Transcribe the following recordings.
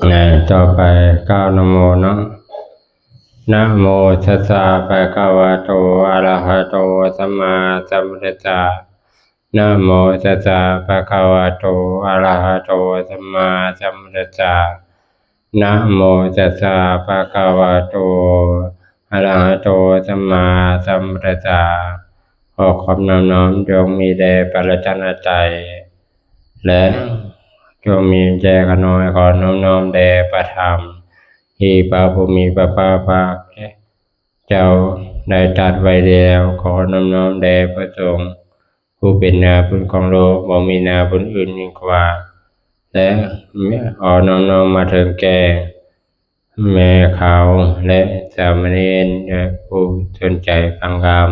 ต่อไปก้าวนโมเนาะนะโมตัสสะภะคะวะโตอะระหะโตสัมมาสัมพุทธัสสะนะโมตัสสะภะคะวะโตอะระหะโตสัมมาสัมพุทธัสสะนะโมตัสสะภะคะวะโตอะระหะโตสัมมาสัมพุทธัสสะขอความน้อมจงมีแด่พระรัตนตรัยและจงมีแด่ขน้อยขอน้อมแด่พระธรรมที่พระผู้มีพระภาคเจ้าได้ตรัสไว้แล้วขอน้อมแด่พระสงฆ์ผู้เป็นนาบุญของโลกบ่มีนาบุญอื่นยิ่งกว่าและขอน้อมมาถึงแก่แม่เขาและสามเณรและผู้สนใจฟังธรรม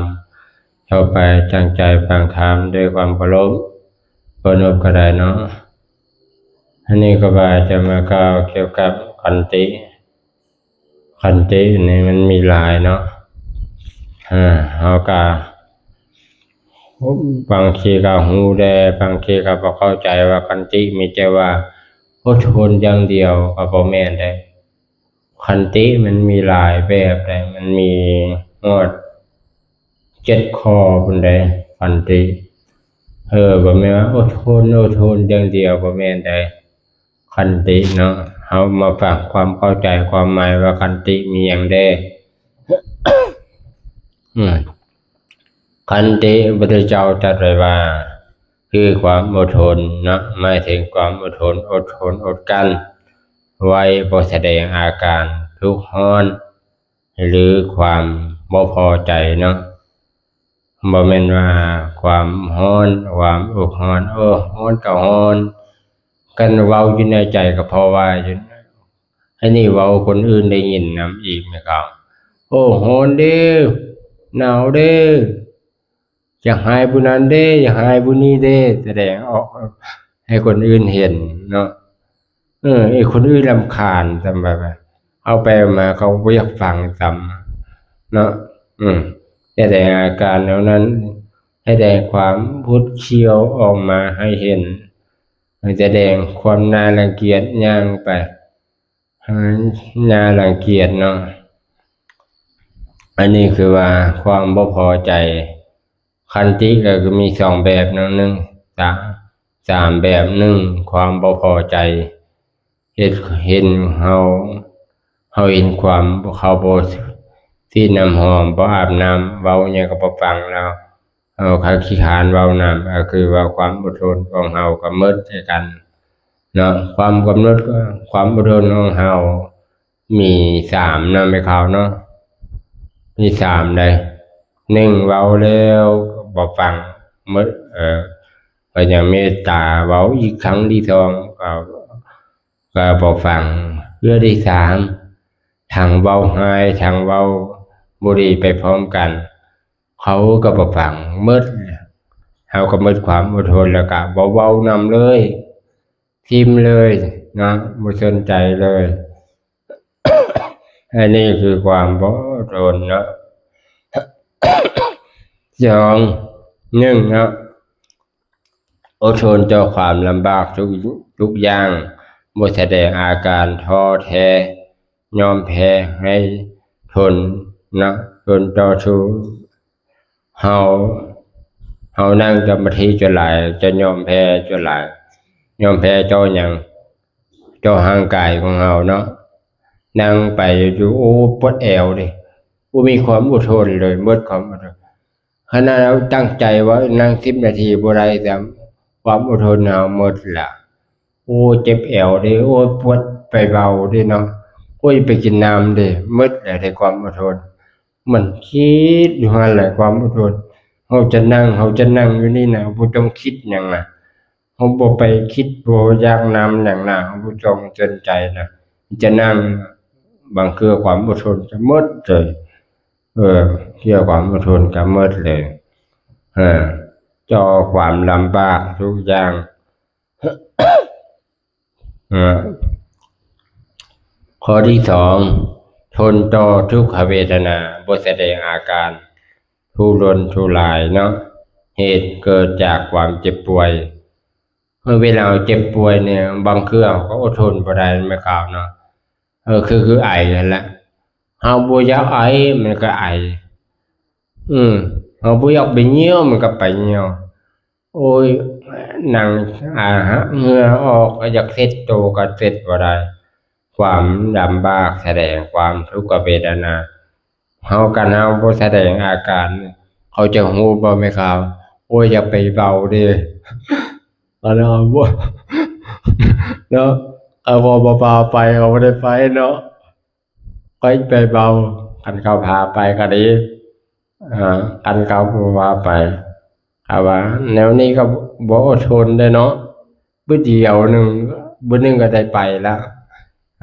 เข้าไปตั้งใจฟังธรรมด้วยความเคารพก็ได้เนาะอันนี้ก็ว่าจะมากล่าวเกี่ยวกับขันตินี่มันมีหลายเนาะเอากาบางทีก็หูแดบางทีก็บ่เข้าใจว่าขันติมีแต่ว่าอดทนอย่างเดียวก็บ่แม่นได้ขันติมันมีหลายแบบได้มันมีฮอด7ข้อพุ่นได้ขันติบ่แม่นว่าอดทนอย่างเดียวบ่แม่นได้ขันติเนาะเฮามาฟังความเข้าใจความหมายว่าขันติมีหยังแด่ ขันติพระพุทธเจ้าตรัสไว้ว่าคือความอดทนเนาะหมายถึงความอดทนอดกลั้นไว้บ่แสดงอาการทุกข์ร้อนหรือความบ่พอใจเนาะบ่แม่นว่าความร้อนความอกร้อนร้อนก็ร้อนกันเว้าอยู่ในใจก็พอว่าอยู่อันนี้เว้าคนอื่นได้ยินนำอีกไหมครับร้อนเด้อหนาวเด้ออยากหายผู้นั้นเด้อยากหายผู้นี้เด้แสดงออกให้คนอื่นเห็นเนาะไอ้คนอื่นรำคาญจำแบบเอาไปมาเขาบ่อยากฟังซ้ำเนาะแสดงอาการแล้วนั้นแสดงความพุดเชียวออกมาให้เห็นแสดงความน่ารังเกียจย่างไปน่ารังเกียจเนาะอันนี้คือว่าความบ่พอใจขันติก็คือมี2แบบเนาะ3แบบความบ่พอใจเห็นเฮาเห็นความเขาบ่ที่น้ำหอมบ่อาบน้ำเว้าหยังก็บ่ฟังแล้วเขาขี้คร้านเว้าน้ำก็คือว่าความอดทนของเฮาก็หมดด้วยกันเนาะความกำหนดความอดทนของเฮามี3เนาะแม่ขาวเนาะมี3ได้1เว้าแล้วบ่ฟังหมดก็ยังเมตตาเว้าอีกครั้งที่2ก็บ่ฟังเรื่องที่3ทางเว้าให้ทางเว้าบ่ดีไปพร้อมกันเขาก็บ่ฟังหมดเฮาก็หมดความอดทนแล้วก็บ่เว้านำเลยทิ่มเลยเนาะบ่สนใจเลย อันนี้คือความบ่อดทนเนาะ 1เนาะอดทนต่อความลำบากทุกอย่างบ่แสดงอาการท้อแท้ยอมแพ้ให้ทนนะทนต่อสู้เฮานั่งสมาธิจนหลายจะยอมแพ้จนหลายยอมแพ้ต่อหยังต่อร่างกายของเฮาเนาะนั่งไปอยู่ปวดแอวดิมีความอดทนเลยหมดความอดทนขณะเราตั้งใจว่านั่ง10นาทีบ่ได้ซ้ำความอดทนเฮาหมดละเจ็บแอวดิปวดไปเบาดิเนาะไปกินน้ำดิหมดแล้วได้ความอดทนมันคิดอยู่หั่นแหละความอดทนเฮาจะนั่งอยู่นี่นะบ่ต้องคิดหยังน่ะเฮาบ่ไปคิดบ่อยากน้ำหยังน่ะเฮาบ่ต้องสนใจนะจะนั่งบางคือความอดทนจะหมดเลยเกี่ยวความอดทนก็หมดเลยต่อความลำบากทุกอย่าง ข้อที่2ทนต่อทุกขเวทนาบ่แสดงอาการทุรนทุรายเนาะเหตุเกิดจากความเจ็บป่วย เวลาเจ็บป่วยเนี่ยบางเครื่องก็อดทนบ่ได้ไม่ข่าวเนาะคือไอนั่นแหละเฮาบ่อยากไอมันก็ไอเฮาบ่อยากไปเหี่ยวมันก็ไปเหี่ยวโอ้ยนั่งฮะเหงื่อออกก็อยากเช็ดตัวก็เช็ดบ่ได้ความลำบากแสดงความทุกขเวทนาเฮาบ่แสดงอาการเขาจะฮู้บ่แม่ข่าวโอ้ยอย่าไปเบาเด้อันนั้นบ่เนาะเอาบ่เบาไปเขาบ่ได้ไปเนาะก็ไปเบาคันเขาพาไปก็ดีคันเขาบ่พาไปถ้าว่าแนวนี้ก็บ่อดทนได้เนาะมื้อเดียวหนึ่งมื้อหนึ่งก็ได้ไปแล้ว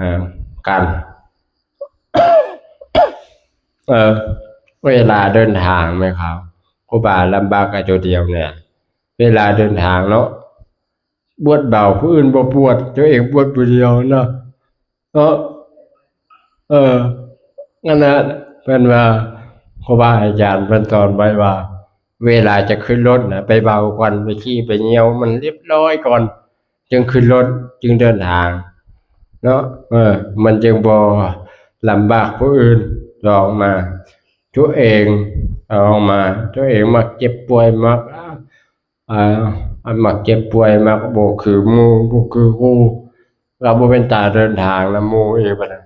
อ่ากันเออเวลาเดินทางไหมครับครูบาลำบากกับตัวเดียวเนี่ยเวลาเดินทางเนาะปวดเบาผู้อื่นบ่ปวดตัวเองปวดผู้เดียวเนาะเนาะเอองั้นนะเพิ่นว่าครูบาอาจารย์เพิ่นสอนไว้ว่าเวลาจะขึ้นรถน่ะไปเบาก่อนไปขี้ไปเหี่ยวมันเรียบร้อยก่อนจึงขึ้นรถจึงเดินทางเนาะมันจึงบ่ลำบากผู้อื่นลองมาตัวเองเอามาตัวเองมักเจ็บป่วยมักอ่มักเจ็บป่วยมักบ่คือหมู่บ่คือครูเราบ่เป็นตาเดินทางนำหมู่อีกบัดนั้น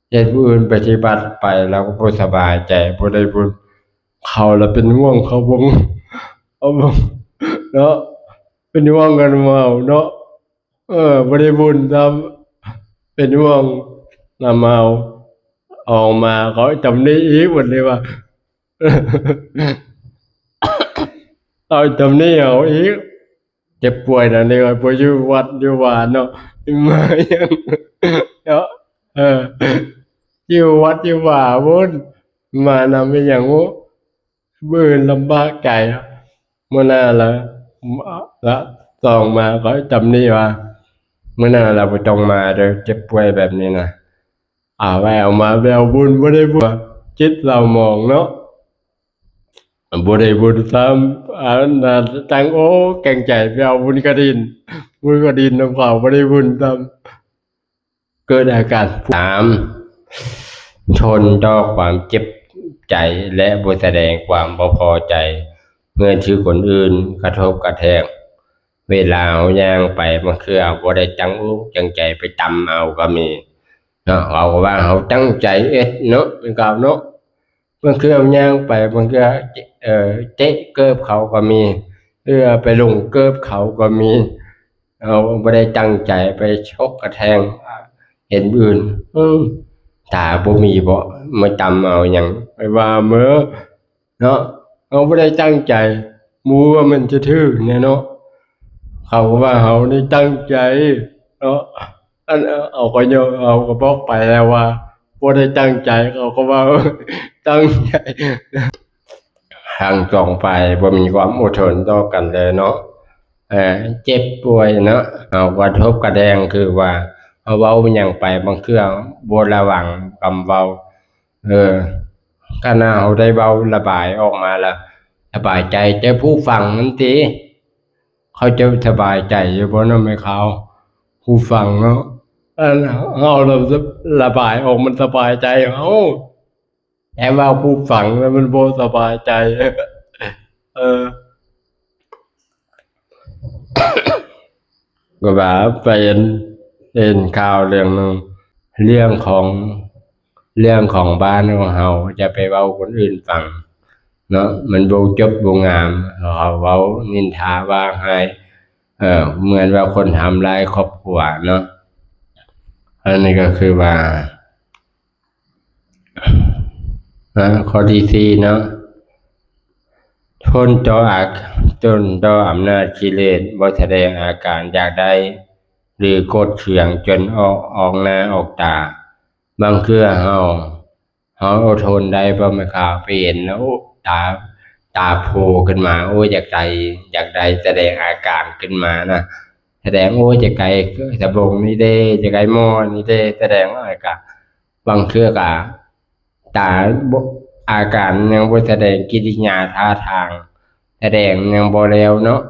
เฮ็ดผู้อื่นปฏิบัติไปเราก็บ่สบายใจบ่ได้บุญเขาแล้วเป็นห่วงเขาบ่เอาบ่เนาะเป็นห่วงกันเว้าเนาะบ่ได้บุญซ้ำเป็นห่วงนำเอาออกมาเขาตำหนิอีกบัดนี้ว่า เอาตำหนิเอาอีกเจ็บป่วยน่ะนี่ก็บ่อยู่วัดอยู่ว่าเนาะมายังเนาะเอออยู่วัดอยู่ว่าพุ่นมานำอีหยังบุมื้ออื่นลำบากใจมื้อหน้าละละส่องมาเขาตำหนิว่ามื้อหน้าเราบ่ต้องมาเด้อเจ็บป่วยแบบนี้น่ะไว้เอามาไปเอาบุญบ่ได้บุญจิตเรามองเนาะ บ่ได้บุญซ้ำอันน่ะจังโอ้แกร่งใจไปเอาบุญกฐินนำเขาบ่ได้บุญซ้ำเกิดอาการทนต่อความเจ็บใจและบ่แสดงความบ่พอใจเมื่อถูกคนอื่นกระทบกระแทกเวลาเราย่างไปบางเทื่อบ่ได้จังอกจังใจไปตำเอาก็มีเนาะเราก็ว่าเราตั้งใจเฮ็ดเนาะเป็นกล่าวเนาะบางเทื่อย่างไปบางเทื่อเตะเกิบเขาก็มีหรือไปลงเกิบเขาก็มีเราบ่ได้ตั้งใจไปชกกระแทงเห็นผู้อื่นตาบ่มีบ่มาจำเอาหยังไปว่าเหม้อเนาะเราบ่ได้ตั้งใจหมู่ว่ามันจะถึกแน่เนาะเขาก็ว่าเรานี่ตั้งใจเนาะอันเอาก็ยอมเอาก็บอกไปแล้วว่าบ่ได้ตั้งใจเขาก็ว่าตั้งใจห่างจองไปบ่มีความอดทนต่อกันเลยเนาะเจ็บป่วยเนาะเอากระทบกระแดงคือว่าเอาเว้าหยังไปบางเทื่อบ่ระวังกำเว้าคันเราได้เว้าระบายออกมาแล้วสบายใจแต่ผู้ฟังนั้นติเขาจะสบายใจอยู่บ่เนาะแม่ขาวผู้ฟังเนาะเราระบายออกมันสบายใจแต่ว่าผู้ฟังแล้วมันบ่สบายใจเออก็ว่าไปเห็นข่าวเรื่องหนึ่งเรื่องของบ้านของเราจะไปเว้าคนอื่นฟังเนาะมันบ่จบบ่งามเขาเว้านินทาว่าให้เหมือนว่าคนทำร้ายครอบครัวเนาะอันนี้ก็คือว่าข้อที่สี่เนาะทนต่ออำนาจกิเลสบ่แสดงอาการอยากได้หรือโกรธเคืองจนออกหน้าออกตาบางเทื่อเราอดทนได้บ่แม่นข่าวไปเห็นแล้วตาโผล่ขึ้นมาโอ้ยอยากได้แสดงอาการขึ้นมานะแสดงโอ้ยจะไกลสะบงนี่เด้จะไกลหม้อนี่เด้แสดงอาการบางเทื่อก็ตาบ่อาการยังบ่แสดงกิริยาท่าทางแสดงยังบ่แล้วเนาะ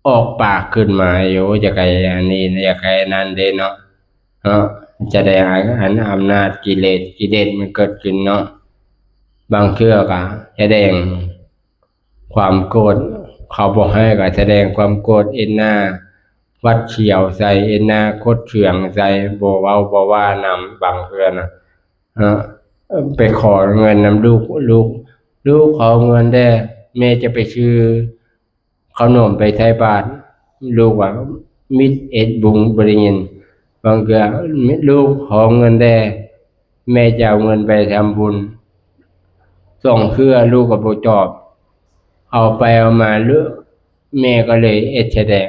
ออกปากขึ้นมาอยู่จะไกอันนี้จะไกนั้นเด้เนาะจะได้อันอำนาจกิเลสมันเกิดขึ้นเนาะบางเทื่อก็แสดงความโกรธเขาบอกให้ก็แสดงความโกรธเอ็นหน้าวัดเฉียวใส่เอ็นหน้าโคตรเถื่องใส่บ่เว้าบ่ว่านำบางเทื่อนะไปขอเงินนำลูกขอเงินได้แม่จะไปซื้อขนมไปใส่บาตรลูกว่ามิดเอ็ดบุงบ่ได้ยินบางเทื่อลูกขอเงินได้แม่จะเอาเงินไปทำบุญส่งเพื่อลูกก็บ่ตอบเอาไปเอามาหรือแม่ก็เลยแสดง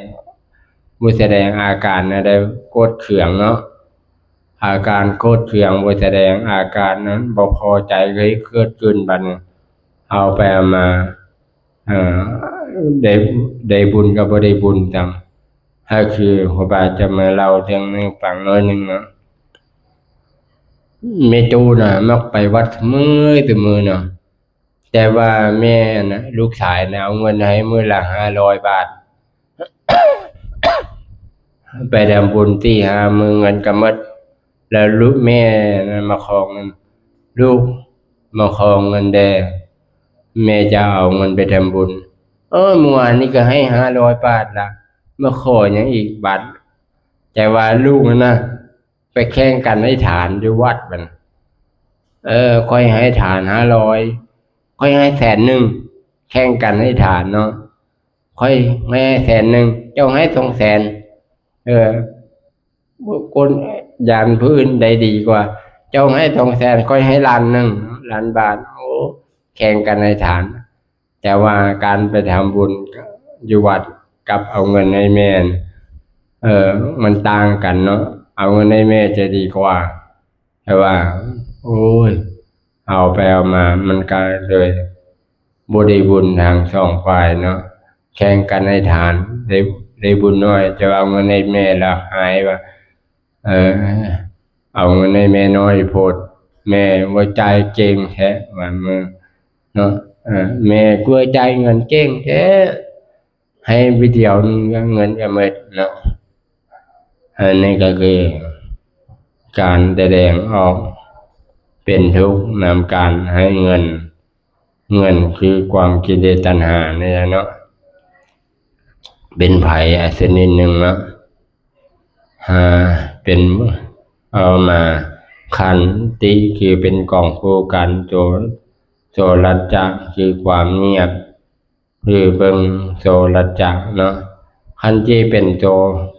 บ่แสดงอาการอะไรโกรธเคืองเนาะอาการโกรธเคืองบ่แสดงอาการนั้นบ่พอใจเลยเกิดขึ้นบัดนี้เอาไปเอามาได้บุญก็บ่ได้บุญจังถ้าคือครูบาจะมาเล่าเรื่องนึงฟังน้อยนึงเนาะแม่จูน่ะมักไปวัดมื้อแต่มื้อเนาะแต่ว่าแม่น่ะลูกชายน่ะเอาเงินให้มื้อละ500 บาทไปทำบุญที่หามื้อเงินก็หมดแล้วลูกแม่น่ะมาขอเงินลูกมาขอเงินแด่แม่จะเอาเงินไปทำบุญเมื่อวานนี้ก็ให้500 บาทละมาขอหยังอีกบาทแต่ว่าลูกน่ะไปแข่งกันให้ฐานอยู่วัดมันค่อยให้ฐาน500ค่อยให้100,000แข่งกันให้ฐานเนาะค่อยให้100,000เจ้าให้200,000คนยานพื้นใดดีกว่าเจ้าให้200,000ค่อยให้1,000,000 บาทแข่งกันให้ฐานแต่ว่าการไปทำบุญอยู่วัดกับเอาเงินให้แม่มันต่างกันเนาะเอาเงินให้แม่จะดีกว่าแต่ว่าโอ้ยเอาไปเอามามันก็เลยบ่ได้บุญทางสองฝ่ายเนาะแข่งกันให้ฐานได้บุญน้อยจะเอาเงินให้แม่แล้วหายว่าเอาเงินให้แม่น้อยโพดแม่ว่าจ่ายเก่งแท้ว่ามื้อเนาะแม่กลัวจ่ายเงินเก่งแท้ให้ไปเดียวนึงเงินก็หมดเนาะอันนี้ก็คือการแสดงออกเป็นทุกข์นำการให้เงินคือความกิเลสตัณหาเนี่ยเนาะเป็นภัยชนิดหนึ่งเนาะเป็นเอามาขันติคือเป็นกองคู่กันโสรัจจะคือความเงียบคือเบิ่งโสรัจจะเนาะขันที่เป็นโส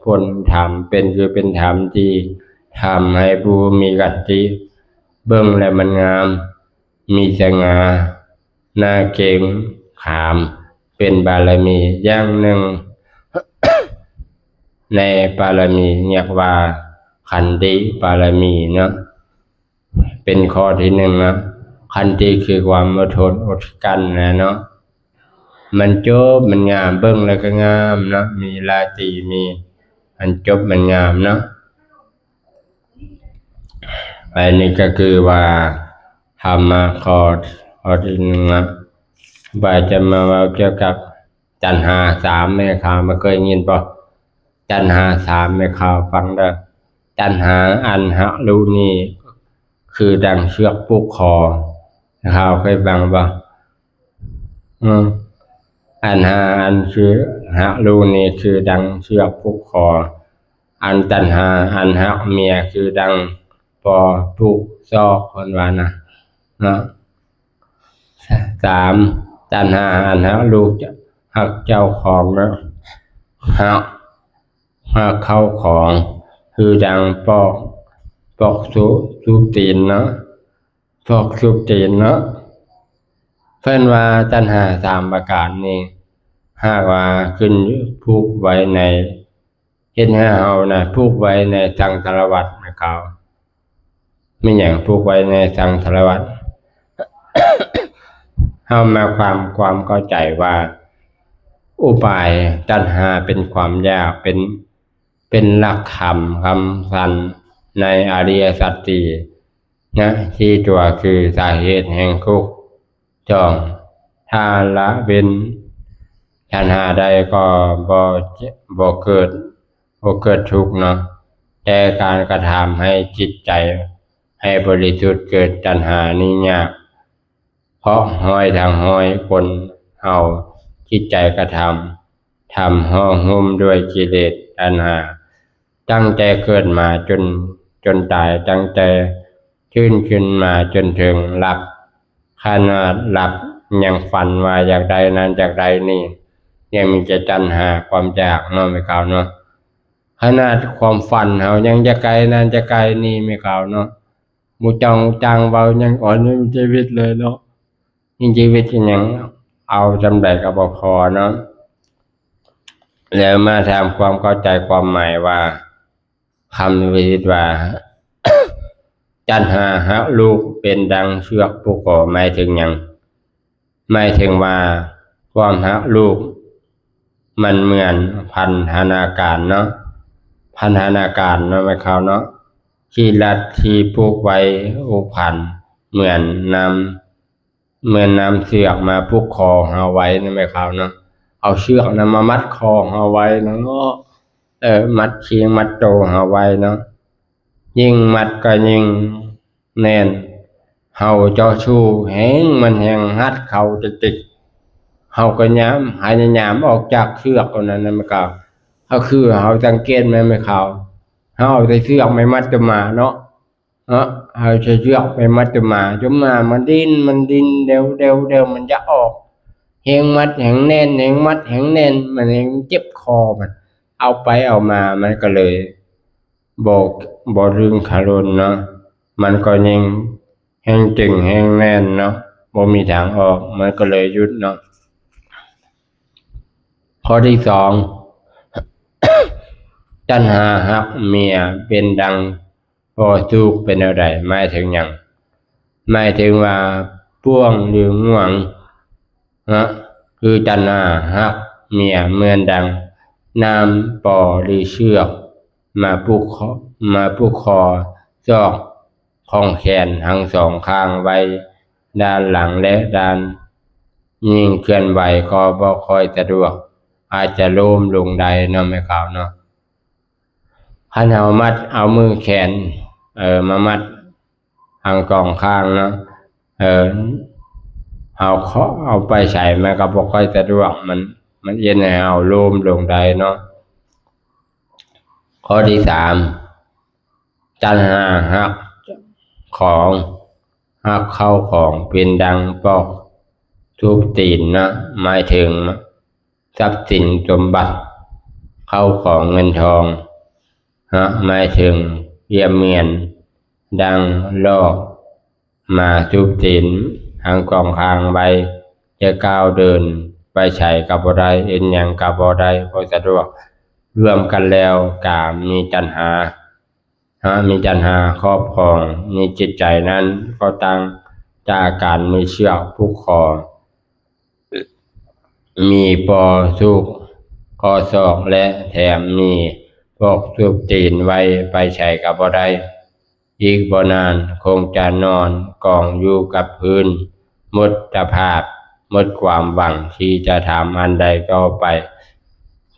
ผลธรรมเป็นคือเป็นธรรมที่ทำให้ผู้มีกัตติเบิ่งและมันงามมีสง่าน่าเกรงขามเป็นบารมีอย่างหนึ่งในบารมีเรียกว่าขันติบารมีเนาะเป็นข้อที่หนึ่งนะขันติคือความอดทนอดกั้นนะเนาะมันจบมันงามเบิ่งแล้วก็งามเนาะมีราตรีมีอันจบมันงามเนาะอันนี้ก็คือว่าธรรมะข้อที่หนึ่งนะบ่าจะมาว่าเกี่ยวกับจันหา3แม่ข่าวมาเคยยินป่ะจันหา3แม่ข่าวฟังเด้อจันหาอันหะรูนี่คือดังเชือกผูกคอข่าวเคยฟังป่ะอันหาอันคือหะรูนี่คือดังเชือกผูกคออันจันหาอันหะเมียคือดังปอผูกซอกคนว่านะเนาะ3จันหาอันหะลูกหักเจ้าของเนาะหักเข้าของคือดังปอกซุบตีนเนาะปอกซุบตีนเนาะเพิ่นว่าตัณหา3ประการนี้หากว่าขึ้นผูกไว้ในเฮ็ดให้เฮาน่ะผูกไว้ในสังสารวัฏนะครับมีหยังผูกไว้ในสังสารวัฏเฮามาความเข้าใจว่าอุบายตัณหาเป็นความยากเป็นหลักธรรมคำสันในอริยสัจสี่นะที่ตัวคือสาเหตุแห่งทุกข์จองถ้าละเว้น ตัณหาใดก็บ่เกิดทุกข์เนาะแต่การกระทำให้จิตใจให้บริสุทธิ์เกิดตัณหานี่ยากเพราะห้อยทางห้อยคนเอาจิตใจกระทำห่อหุ้มด้วยกิเลสตัณหาตั้งแต่เกิดมาจนตายตั้งแต่ชื่นขึ้นมาจนถึงหลับขนาดหลับยังฝันว่าอยากใดนั้นอยากใดนี่ยังมีแต่ตัณหาความอยากเนาะไม่กล่าวเนาะขนาดความฝันเฮายังจะไกลนั้นจะไกลนี่ไม่กล่าวเนาะมูจังเบายังอ่อนในชีวิตเลยเนาะยิ่งชีวิตยังเอาจำได้ก็บ่พอเนาะแล้วมาทำความเข้าใจความหมายว่าคำวิว่า ตัณหาหาลูกเป็นดังเชือกผูกคอหมายถึงหยังหมายถึงว่าความหาลูกมันเหมือนพันธนาการเนาะพันธนาการเนาะไม่เข้าเนาะที่รัดที่ผูกไว้อุพันเหมือนนำเชือกมาผูกคอเฮาไว้นะไม่เข้าเนาะเอาเชือกนั้นมามัดคอเฮาไว้เนาะมัดเชียงมัดโตเฮาไว้เนาะยิ่งมัดก็ยิ่งแน่นเฮาเจ้าชู้แห้งมันแห้งหัดเขาติดเฮาก็ย้ำหายามออกจากเชือกอันนั้นไม่เข้าเฮาคือเฮาสังเกตไม่เข้าเฮาเอาแต่เชือกไม่มัดจะมาเนาะเอาเชือกไม่มัดจะมาจนมามันดิ้นเร็วมันจะออกแห้งมัดแห้งแน่นแห้งมัดแห้งแน่นมันแห้งเจ็บคอมันเอาไปเอามามันก็เลยบ่รึงคารนเนาะมันก็ยิ่งแห้งจึงแห้งแน่นเนาะบ่มีทางออกมันก็เลยหยุดเนาะข้อที่สอง ตัณหาหักเมียเป็นดังพอทุกข์เป็นอะไรหมายถึงหยังหมายถึงว่าป้วงหรือง่วงคือตัณหาหักเมียเหมือนดังน้ำปอหรือเชือกมาผูกคอซอกของแขนทั้งสองข้างไว้ด้านหลังและด้านยิ่งเคลื่อนไหวก็บ่ค่อยสะดวกอาจจะล้มลงใดเนาะไม่เข้าเนาะคันเฮามัดเอามือแขนมามัดทางสองข้างเนาะเอาไปใส่มันก็บ่ค่อยสะดวกมันเย็นให้เอาล้มลงใดเนาะข้อที่สามตัณหาหักของหักเข้าของเป็นดังปอกทุบตีนนะหมายถึงทรัพย์สินสมบัติเข้าของเงินทองหมายถึงเยี่ยมเมียนดังลอกมาทุบตีนทางกองคางใบจะก้าวเดินไปใช้กับบ่ได้เอ็นหยังกับบ่ได้บ่สะดวกรวมกันแล้วกามีตัณหาครอบครองมีจิตใจนั้นก็ตั้งจากการมีเชือกผูกคอมีปอสุกคอศอกและแถมมีพวกทุบตีนไว้ไปใช้กับบ่ได้อีกบ่นานคงจะนอนกองอยู่กับพื้นหมดสภาพหมดความหวังที่จะทำอันใดก็ไป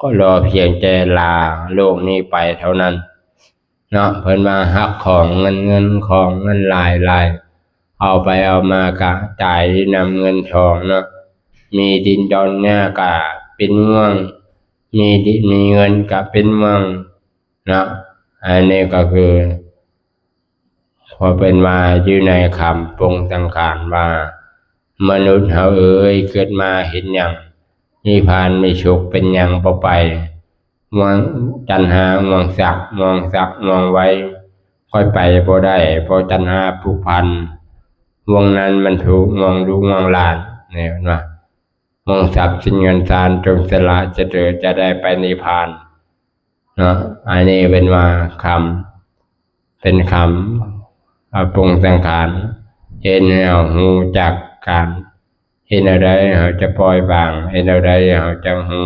ก็รอเพียงแต่ลาโลกนี้ไปเท่านั้นเนาะเพิ่นมาหักของเงินของเงินหลายเอาไปเอามากะจ่ายนำเงินทองเนาะมีดินดอนหน้ากะเป็นเมืองมีเงินกะเป็นเมืองเนาะอันนี้ก็คือพอเป็นมาอยู่ในคำปรุงสังขารว่ามนุษย์เฮาเอ้ยเกิดมาเห็นหยังนิพพานไม่สุขเป็นหยังบ่ไปมองตัณหามองสักมองไว้ค่อยไปบ่ได้เพราะตัณหาผูกพันวงนั้นมันถูกมองดูมองหลานเนี่ยนะมองทรัพย์สินเงินทานจงสละจะได้ไปนิพพานเนาะอันนี้เป็นว่าเป็นคำปรุงสังขารเห็นเอาหูจากการเห็นอะไรเขาจะปล่อยบางเห็นอะไรเขาจะหู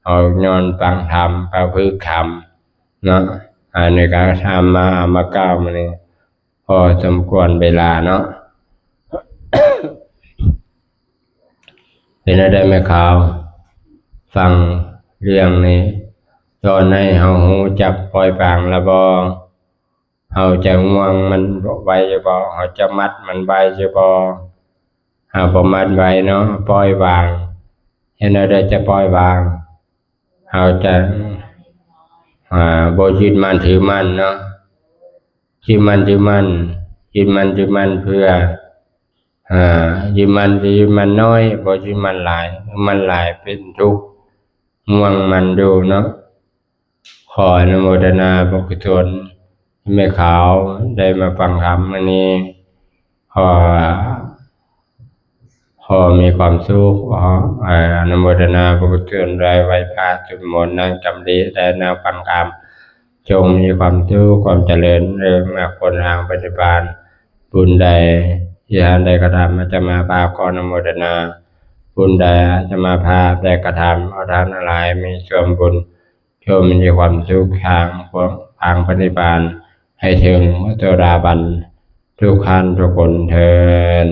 เอานอนฟังธรรมพระพึกธรรมเนาะอันนี้ก็ทำมาก้าวมานี่พอสมควรเวลาเนาะ เป็นอะไรไหมครับ ฟังเรื่องนี้ตอนให้เฮาฮู้จักปล่อยวางละบ่เฮาจะห่วงมันไว้จะบ่เฮาจะมัดมันไว้จะบ่เฮาบ่มัดไว้เนาะปล่อยวางเฮ็ดแนวใดจะปล่อยวางเฮาจะบ่ยึดมั่นถือมั่นเนาะยึดมั่นถือมั่นยึดมั่นถือมั่นเพื่อยึดมั่นน้อยบ่ยึดมั่นหลายมันหลายเป็นทุกข์ห่วงมันดูเนาะขออนุโมทนาบุญกุศลแม่ขาวได้มาฟังธรรมอันนี้ขอมีความสุขขออนุโมทนาบุญกุศลได้ไหว้พระสวดมนต์นั่งจำศีลได้นั่งฟังธรรมจงมีความสุขความเจริญเรื่องมากคนทางปฏิบัติบุญใดที่ท่านได้กระทำอาจจะมาภาพขออนุโมทนาบุญใดอาจจะมาภาพได้กระทำเอาท่านหลายมีส่วนบุญโยมมีความสุขทางปฏิบัติให้ถึงพระโสดาบันทุกขั้นทุกคนเทอญ